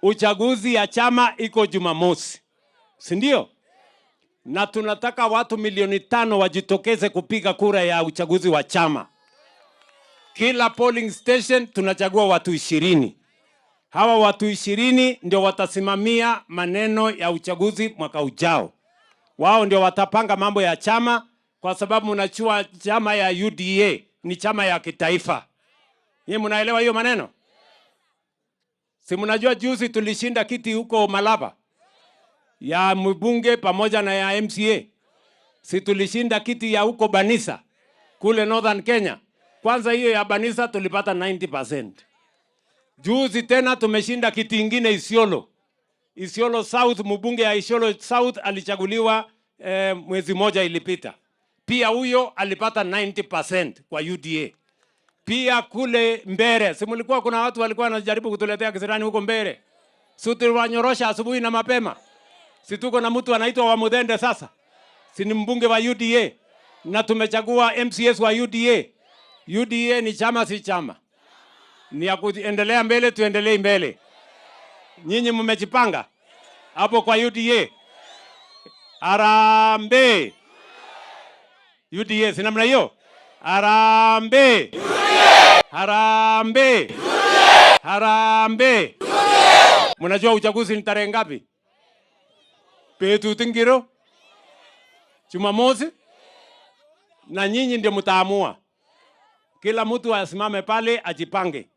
uchaguzi ya chama iko Jumamosi, si ndio? Na tunataka watu 500,000 wajitokeze kupiga kura ya uchaguzi wa chama. Kila polling station tunachagua watu 20. Hawa watu 20 ndio watasimamia maneno ya uchaguzi mwaka ujao. Wao ndio watapanga mambo ya chama, kwa sababu mnachua chama ya UDA ni chama ya kitaifa. Nyie mnaelewa hiyo maneno? Si mnajua juzi tulishinda kiti huko Malaba ya mbunge pamoja na ya MCA. Si tulishinda kiti ya huko Banisa kule Northern Kenya. Kwanza hiyo ya Banisa tulipata 90%. Juzi tena tumeshinda kiti ingine Isiolo. Isiolo South, mbunge ya Isiolo South alichaguliwa mwezi moja ilipita. Pia huyo alipata 90% kwa UDA. Pia kule Mbere, si mlikuwa kuna watu walikuwa wanajaribu kutuletea kisirani huko Mbere. Si tuliwanyorosha asubuhi na mapema. Si tuko na mtu anaitwa wa Mudende sasa. Si ni mbunge wa UDA. Na tumechagua MCS wa UDA. UDA ni chama si chama. Ni ya kuendelea mbele, tuendelee mbele. Nyinyi mmejipanga hapo kwa UDA. Harambee. UDA si namna hiyo? Harambee. Harambee. Harambee. Mnajua uchaguzi ni tarehe ngapi? Petu tingiro. Jumamosi. Na nyinyi ndio mtaamua. Kila mtu asimame pale ajipange.